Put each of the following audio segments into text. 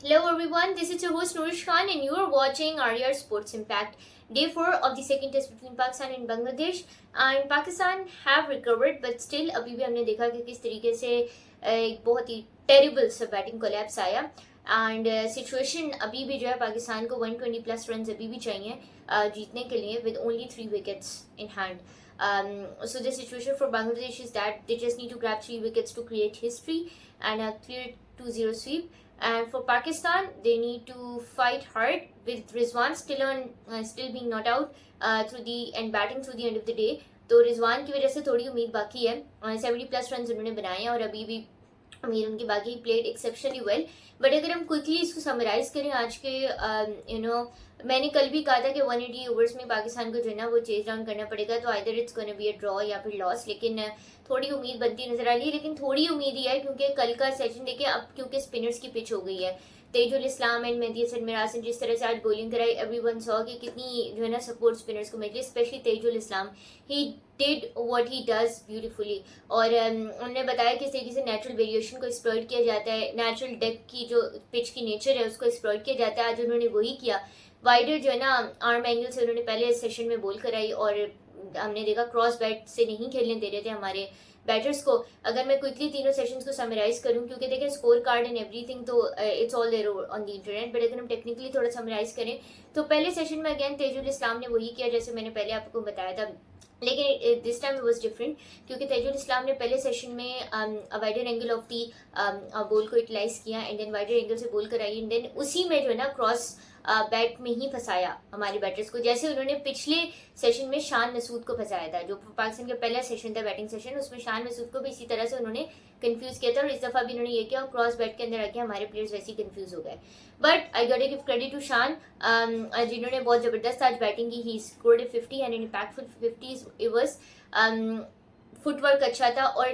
Hello everyone, this is your host Nourish Khan and you are watching RR Sports Impact. Day 4 of the second test between Pakistan and Bangladesh. And Pakistan have recovered but still अभी भी हमने देखा कि किस तरीके से एक बहुत ही टेरिबल सा बैटिंग कोलैप्स आया एंड सिचुएशन अभी भी जो है पाकिस्तान को 120 प्लस रन अभी भी चाहिए जीतने के लिए with only 3 wickets in hand. So the situation for Bangladesh is that they just need to grab 3 wickets to create history and a clear 2-0 sweep. And for Pakistan, they need to fight hard with Rizwan still being not out through the and batting through the end of the day. तो रिजवान की वजह से थोड़ी उम्मीद बाकी है. 70 plus run उन्होंने बनाए हैं और अभी भी उम्मीद उनकी बाकी. Played exceptionally well. बट अगर हम क्विकली इसको समराइज करें आज के मैंने कल भी कहा था कि 180 ओवर्स में पाकिस्तान को जो है ना वो चेज डाउन करना पड़ेगा, तो either it's gonna be a draw या फिर लॉस. लेकिन थोड़ी उम्मीद बनती नजर आ रही है, लेकिन थोड़ी उम्मीद ही है क्योंकि कल का सेशन देखिए अब क्योंकि स्पिनर्स की पिच हो गई है. तेजुल इस्लाम एंड मेहदी हसन मिराज ने जिस तरह से आज बॉलिंग कराई, एवरीवन सॉ कि कितनी जो है ना सपोर्ट स्पिनर्स को मिली, specially Taijul Islam. He did what he does beautifully. और उन्होंने बताया किस तरीके से नेचुरल वेरिएशन को एक्सप्लॉइट किया जाता है, नेचुरल डेप्थ की जो पिच की नेचर है उसको एक्सप्लॉइट किया जाता है. आज उन्होंने वही किया. वाइडर जो है ना आर्म एंगल से उन्होंने पहले सेशन में बॉल कराई और हमने देखा क्रॉस बैट से नहीं खेलने दे रहे थे हमारे बैटर्स को. अगर मैं क्विकली तीनों सेशंस को समराइज करूं, क्योंकि देखें स्कोर कार्ड एंड एवरीथिंग तो it's all there on the internet, but अगर हम टेक्निकली थोड़ा समराइज करें तो पहले सेशन में अगेन तेजुल इस्लाम ने वही किया जैसे मैंने पहले आपको बताया था. लेकिन दिस टाइम वाज डिफरेंट क्योंकि तेजुल इस्लाम ने पहले सेशन में wider angle of the ball को यूटिलाइज किया एंड देन वाइडर एंगल से बॉल कराई एंड देन उसी में जो है ना क्रॉस बैट में ही फंसाया हमारे बैटर्स को, जैसे उन्होंने पिछले सेशन में शान मसूद को फंसाया था. जो पाकिस्तान का पहला सेशन था बैटिंग सेशन, उसमें शान मसूद को भी इसी तरह से उन्होंने कंफ्यूज किया था और इस दफा भी उन्होंने ये किया और क्रॉस बैट के अंदर आके हमारे प्लेयर्स वैसे ही कंफ्यूज हो गए. But I got to give credit to Shan जिन्होंने बहुत जबरदस्त आज बैटिंग की. He scored 50 and impactful 50. It was footwork अच्छा था और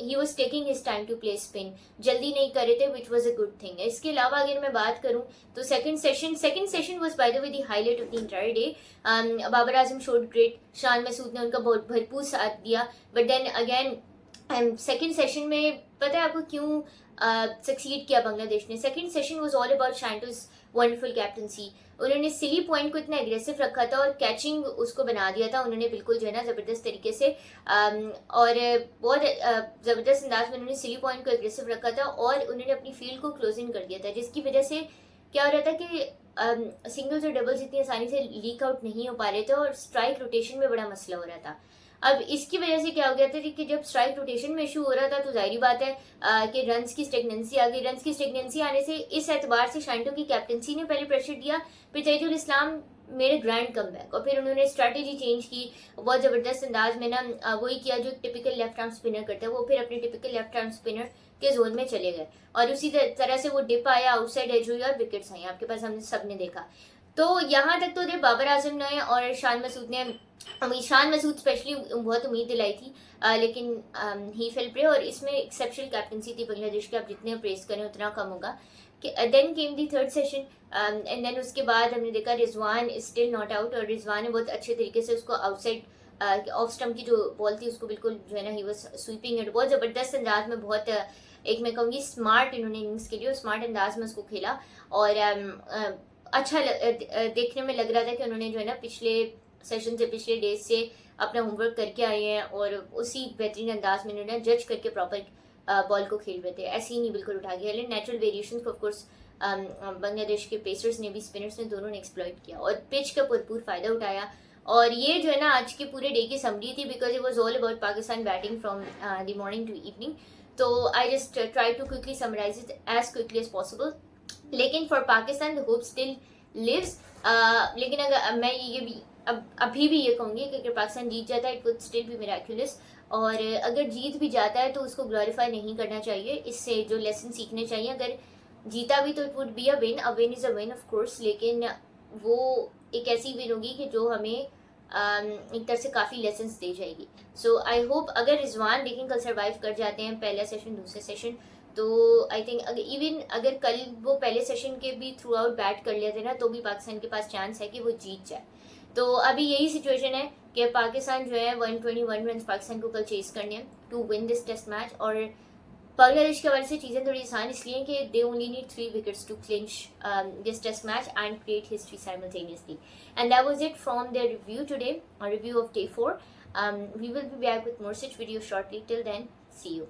he was taking his time to play spin, जल्दी नहीं कर रहे थे, which was a good thing. इसके अलावा अगर मैं बात करूं तो second session was by the way the highlight of the entire day. Babar Azam showed great, Shan Masood ने उनका बहुत भरपूर साथ दिया. But then again second session में पता है आपको क्यों सक्सीड किया बांग्लादेश ने? Second session was all about Shanto's wonderful captaincy. उन्होंने सिली पॉइंट को इतना एग्रेसिव रखा था और कैचिंग उसको बना दिया था उन्होंने बिल्कुल जो है ना ज़बरदस्त तरीके से. और बहुत ज़बरदस्त अंदाज में उन्होंने सिली पॉइंट को एग्रेसिव रखा था और उन्होंने अपनी फील्ड को क्लोज इन कर दिया था, जिसकी वजह से क्या हो रहा था कि सिंगल्स और डबल्स इतनी आसानी से लीक आउट नहीं हो पा रहे थे और स्ट्राइक रोटेशन में बड़ा मसला हो रहा था. अब इसकी वजह से क्या हो गया था कि जब स्ट्राइक रोटेशन में इशू हो रहा था तो जाहिर बात है कि रन्स की स्टेगनेंसी आ गई. रन्स की स्टेगनेंसी आने से इस एतबार से शांटो की कैप्टनसी ने पहले प्रेशर दिया, फिर तेजुल इस्लाम मेरे ग्रैंड कम बैक और फिर उन्होंने स्ट्रैटेजी चेंज की बहुत ज़बरदस्त अंदाज में ना वही किया जो टिपिकल लेफ्ट आर्म स्पिनर करता है. वो फिर अपने टिपिकल लेफ्ट आर्म स्पिनर के जोन में चले गए और उसी तरह से वो डिप आया, आउटसाइड एज हुई और विकेट्स आई आपके पास, हमने सब ने देखा. तो यहाँ तक तो दे बाबर आजम ने और शान मसूद ने शान मसूद स्पेशली बहुत उम्मीद दिलाई थी, लेकिन ही फेल प्रे और इसमें एक्सेप्शनल कैप्टनसी थी बांग्लादेश की. आप जितने प्रेस करें उतना कम होगा. Then came the third session and then उसके बाद हमने देखा Rizwan is still not out और रिजवान ने बहुत अच्छे तरीके से उसको आउटसाइड ऑफ स्टम्प की जो बॉल थी उसको बिल्कुल जो है ना ही वाज स्वीपिंग इट बहुत ज़बरदस्त अंदाज में, बहुत एक मैं कहूँगी स्मार्ट इन्होंने इनिंग्स के लिए स्मार्ट अंदाज में उसको खेला और अच्छा देखने में लग रहा था कि उन्होंने जो है ना पिछले सेशन से पिछले डेज से अपना होमवर्क करके आए हैं और उसी बेहतरीन अंदाज में उन्होंने जज करके प्रॉपर बॉल को खेल रहे थे. ऐसे ही नहीं बिल्कुल उठा गया. लेकिन नेचुरल वेरिएशन को ऑफकोर्स बांग्लादेश के पेसर्स ने भी स्पिनर्स ने दोनों ने एक्सप्लॉइट किया और पिच का भरपूर फायदा उठाया. और ये जो है ना आज के पूरे डे की समरी थी because it was all about Pakistan batting from the morning to evening. तो I just try to quickly summarise it as quickly as possible. लेकिन for Pakistan the hope still lives. लेकिन अगर मैं ये भी अभी भी ये कहूँगी कि अगर पाकिस्तान जीत जाता है it would still be Miraculous. और अगर जीत भी जाता है तो उसको ग्लोरीफाई नहीं करना चाहिए. इससे जो लेसन सीखने चाहिए, अगर जीता भी तो it would be a win is a win of course, लेकिन वो एक ऐसी विन होगी कि जो हमें एक तरह से काफ़ी लेसन दे जाएगी. सो आई होप अगर रिजवान लेकिन कल सर्वाइव कर जाते हैं पहला सेशन दूसरे सेशन, तो आई थिंक अगर कल वो पहले सेशन के भी थ्रू आउट बैट कर लेते ना तो भी पाकिस्तान के पास चांस है कि वो जीत जाए. तो अभी यही सिचुएशन है कि पाकिस्तान जो है 121 रन पाकिस्तान को कल चेस करने हैं to win this test match. और बांग्लादेश के हवाले से चीज़ें थोड़ी आसान इसलिए कि they only need 3 wickets to clinch this test match and create history simultaneously. And that was it from their review today, a review of day 4. We will be back with more such videos shortly. Till then, see you.